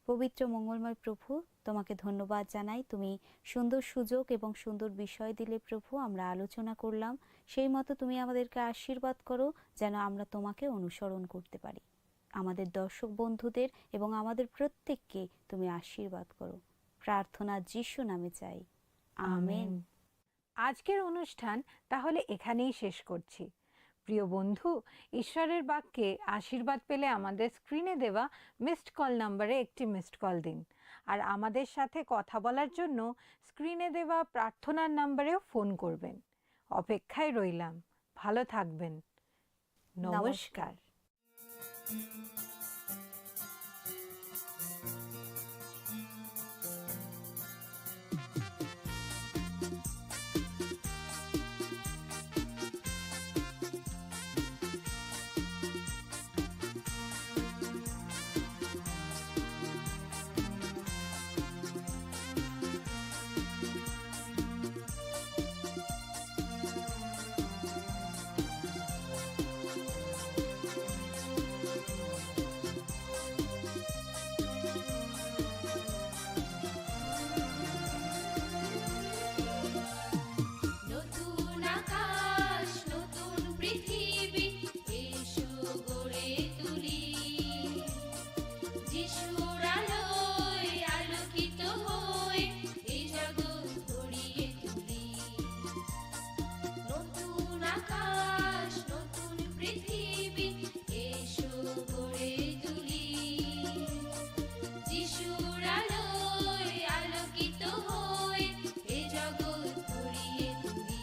পবিত্র মঙ্গলময় প্রভু, তোমাকে ধন্যবাদ জানাই। তুমি সুন্দর সুযোগ এবং সুন্দর বিষয় দিলে প্রভু, আমরা আলোচনা করলাম। সেই মতো তুমি আমাদেরকে আশীর্বাদ করো, যেন আমরা তোমাকে অনুসরণ করতে পারি। আমাদের দর্শক বন্ধুদের এবং আমাদের প্রত্যেককে তুমি আশীর্বাদ করো। প্রার্থনা যিশু নামে চাই, আমেন। আজকের অনুষ্ঠান তাহলে এখানেই শেষ করছি। প্রিয় বন্ধু, ঈশ্বরের বাক্যে আশীর্বাদ পেলে আমাদের স্ক্রিনে দেওয়া মিসড কল নম্বরে একটি মিসড কল দিন, আর আমাদের সাথে কথা বলার জন্য স্ক্রিনে দেওয়া প্রার্থনার নম্বরেও ফোন করবেন। অপেক্ষায় রইলাম। ভালো থাকবেন। নমস্কার। যিশুর আলোয় আলোকিত হয়ে এই জগৎ গড়িয়ে তুলি। নতুন আকাশ নতুন পৃথিবী এসো গড়ে তুলি। যিশুর আলোয় আলোকিত হয়ে এই জগৎ গড়িয়ে তুলি।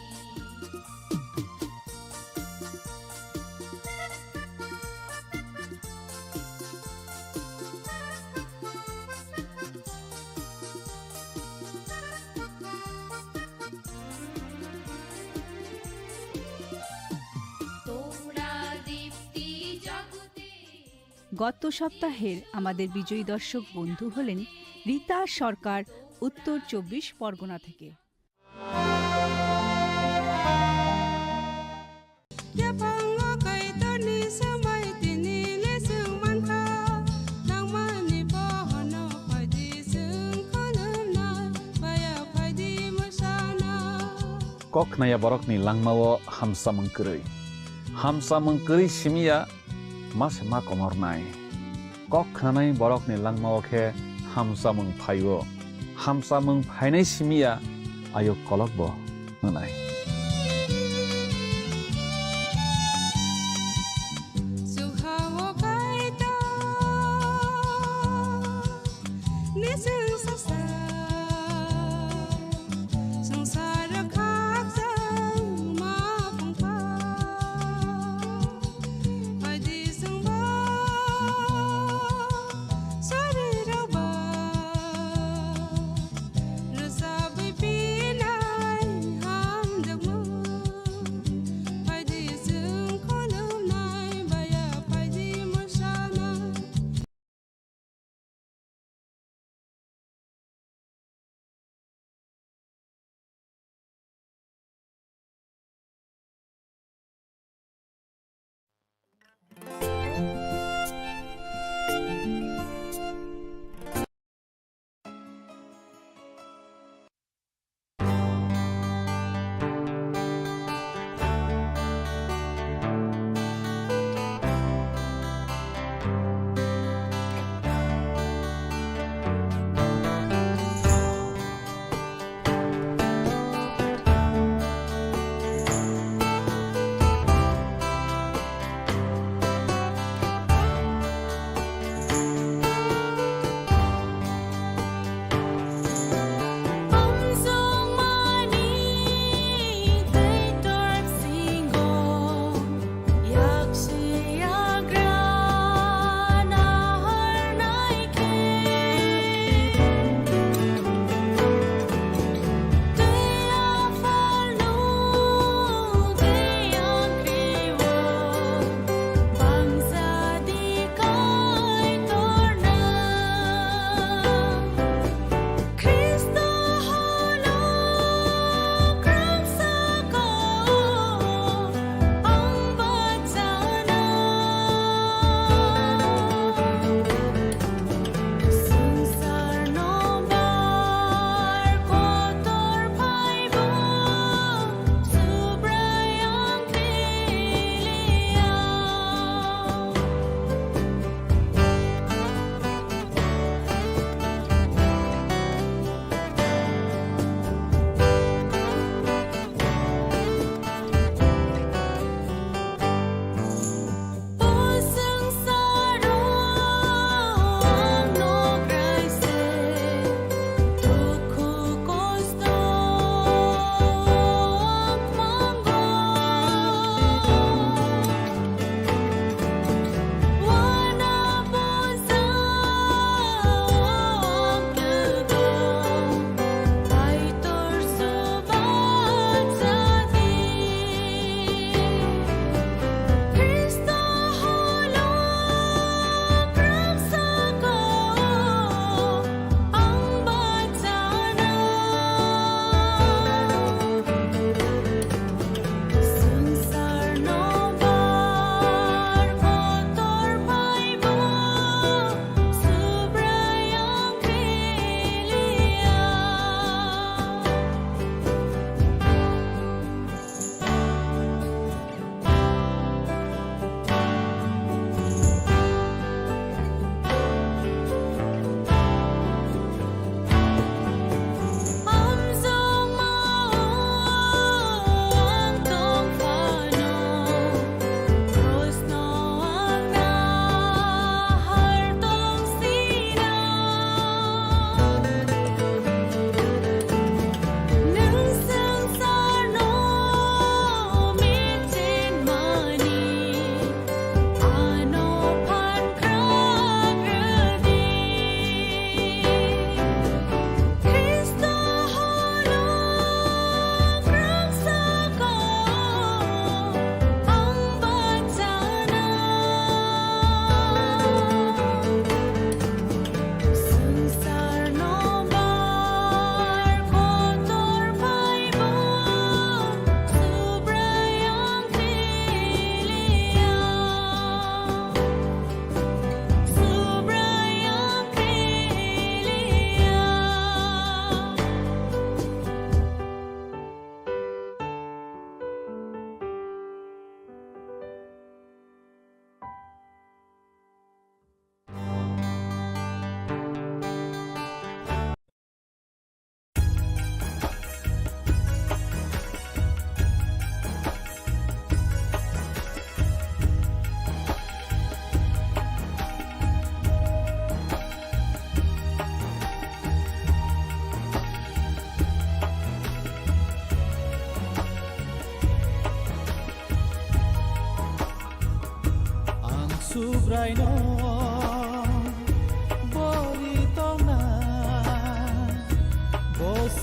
তোমরা দীপ্তি জগতে। গত সপ্তাহের আমাদের বিজয়ী দর্শক বন্ধু হলেন রীতা সরকার, উত্তর 24 পরগনা থেকে। kok naya borok ni langmawo hamsa mengkeri simia mas ma komor nai kok khanai borok ni langmawo khe hamsa mengphainai simia ayo kolok bo nanai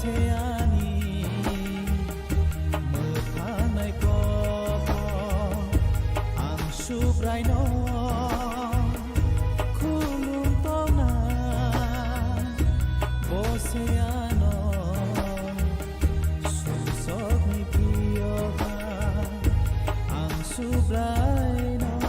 boseani mekanai kopo ang subraino kulung tona boseano susok ni piyoga ang subraino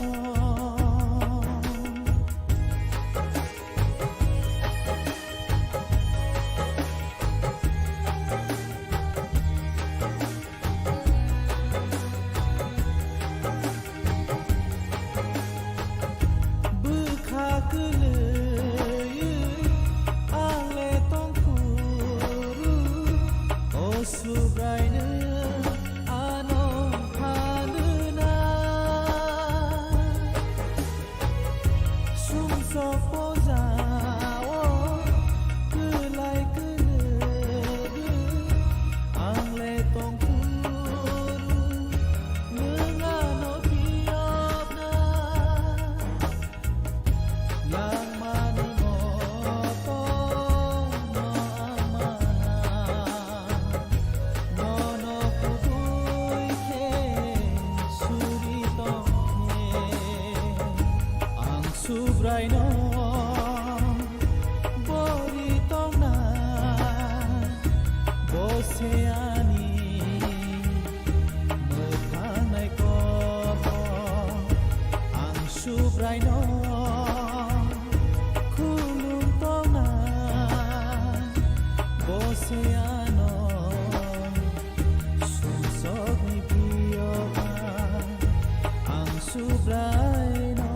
subraino boritona boseani mekanai kopo ang subraino kulung tona boseano susok ni piyoga ang subraino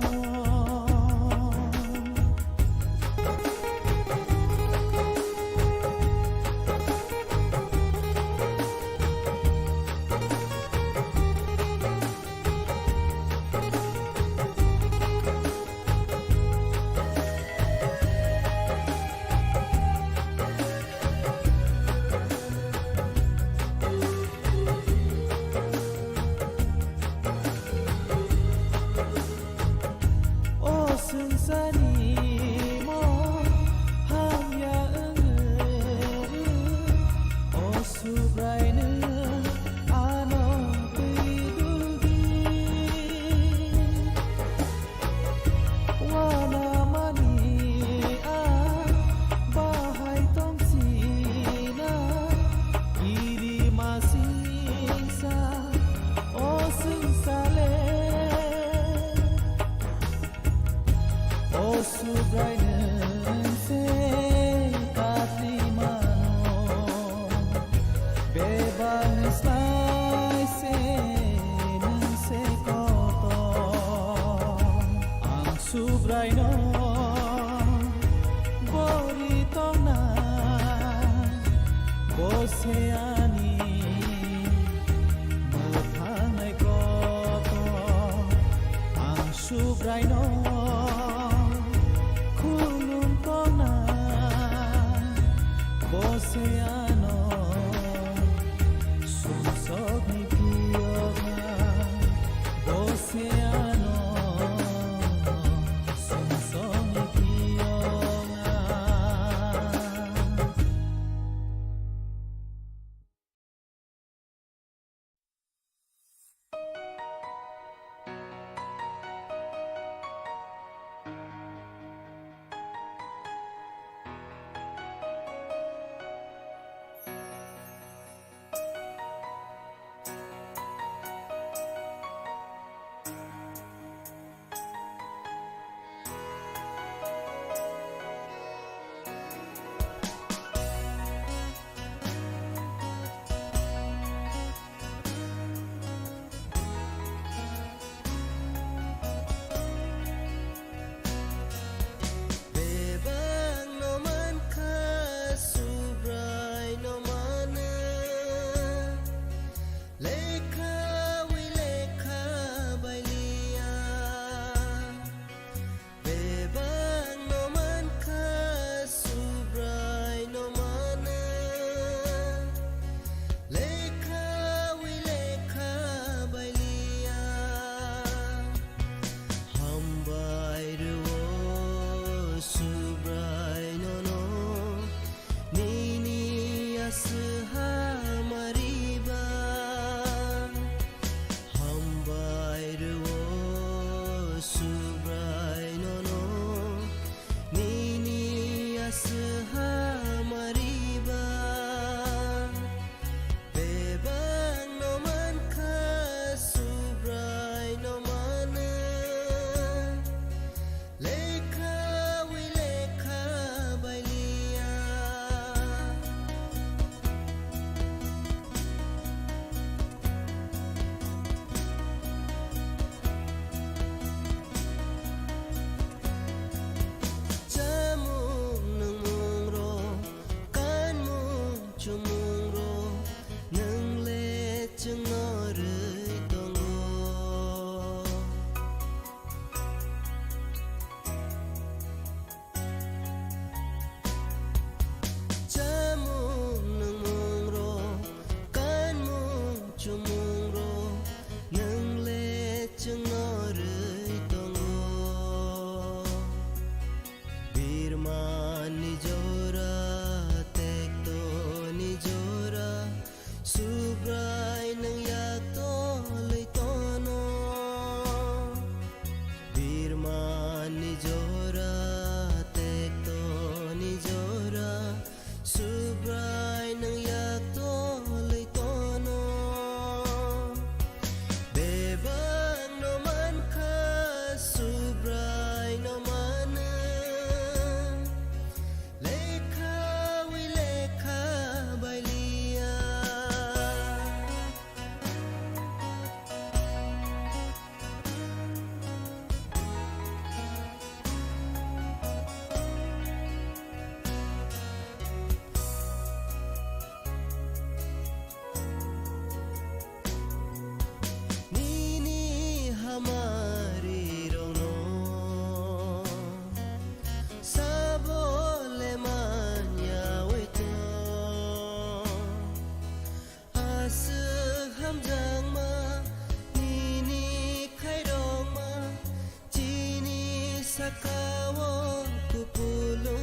subraino boritona boseani mekanai kopo ang subraino kulung tona boseano susok ni piyoga boseano sakawo kupulong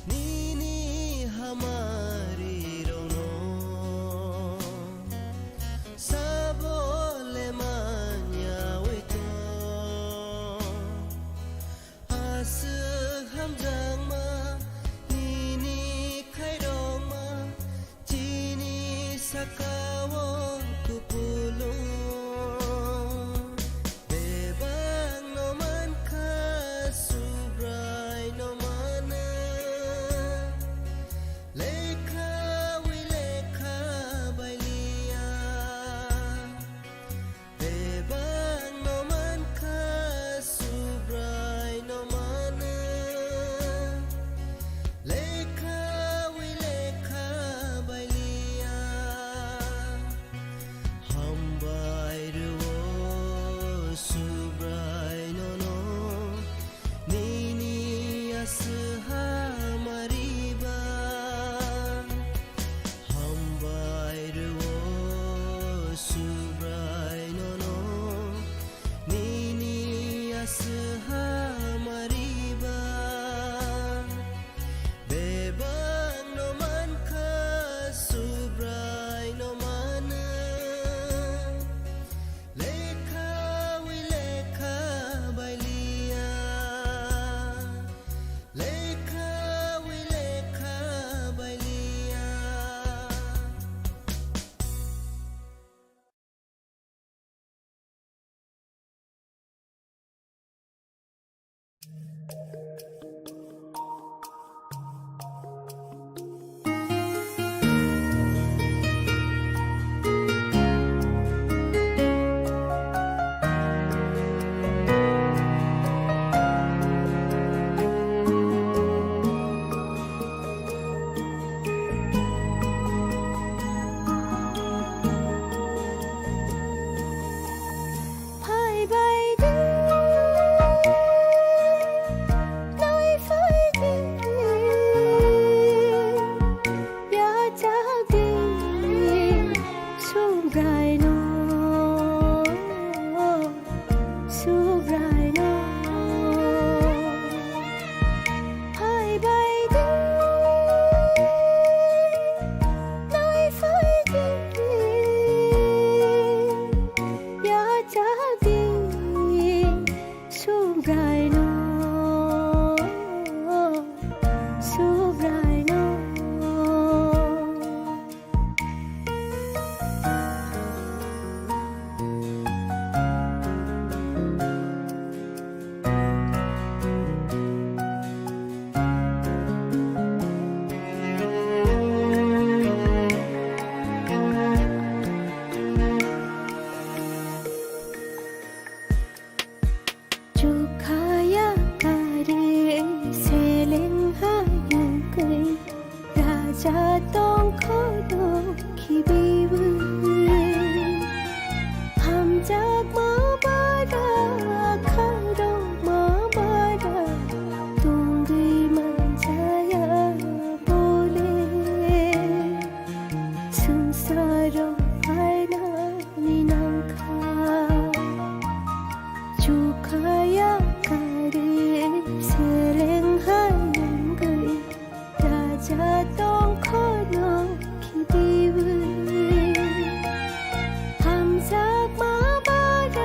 Nini hamari rono Sabole manya wito Asu hamjang ma Nini kairong ma Jini sakawo kupulong Bebang no man ka subray no mana Lekha wilekha bailia Bebang no man ka subray no mana Lekha wilekha bailia Hambai ruo subray no no Nini asha mariba Hambai ruo subray no no Nini asha mariba Bebang no man ka subray no mana Lekha wilekha bailia Lekha wilekha bailia Phai bay đi, nói phai đi, ya cha đi, subray no, subray no. Phai bay đi, nói phai đi. Ya jadi subray no, subray no. Chukaya kare seleng hayung kai Raja tong khodo khibibu Hamjak ma bara kharo ma bara Tungui manjaya bole Sungsaro aina ninangka Chukaya kare seleng hayung kai Raja tong khodo khibibu Hamjak ma bara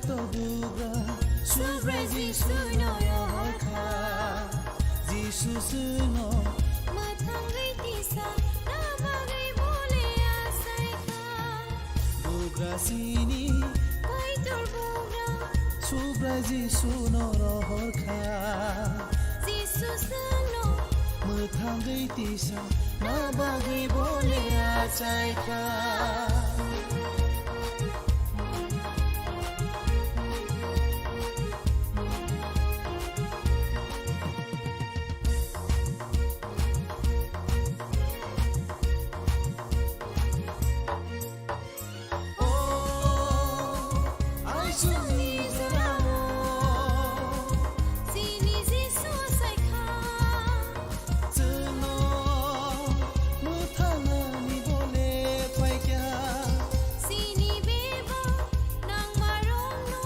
to buga Subrai Jisu no yohorka Jisu suno Mathangai tisa na bagai bole asai ka buga sini Kai tor bugra Subrai Jisu no rohorka Jisu suno Mathangai tisa na bagai bole asai ka Sini Jisu asai ka Sini beba nang marong no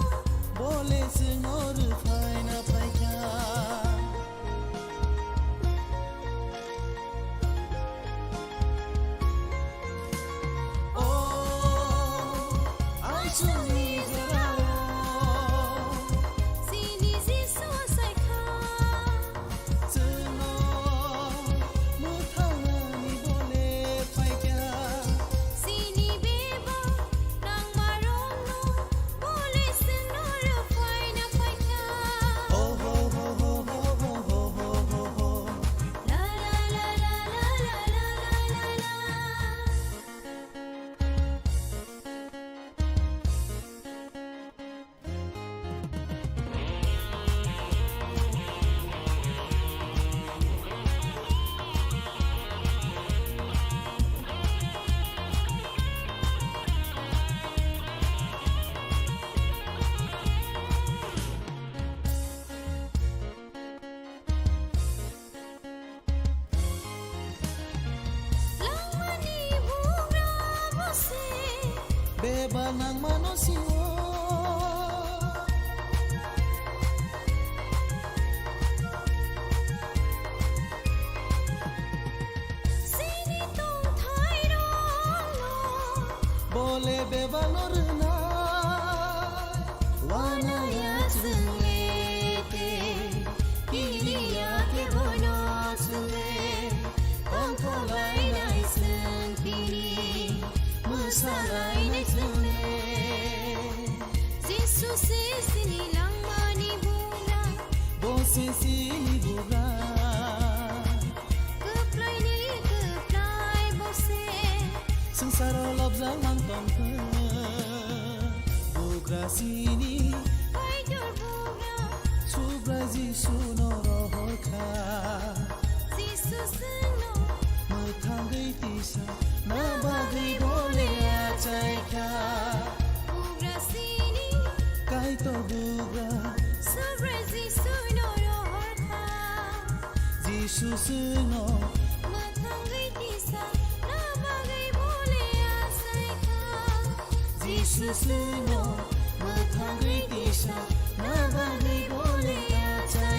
Sini Jisu asai ka Sini beba nang marong no bole senor fai na fai ka La la la la la la la la la Langmani bugra bose Beba nang manusia Sini tong thai rong no Boleh beba lorna Wana ya Sungete Kiriya ke bono sunge Tongko lai nai sung kiri Musalai nai sunge Jisu se sini langmani bula Bose sini buga Keplai ni keplai bose Sengsara lobza mantong ke Bugra sini Kai tor bugra Subra Jisu no rohorka Jisu suno Mathangai tisa na bagai bole acai ka Bugra sini Kai to buga Sobre Jisu no yohorka Jisu suno Mathangai tisa na bagai bole asai ka Jisu suno Mathangai tisa na bagai bole acai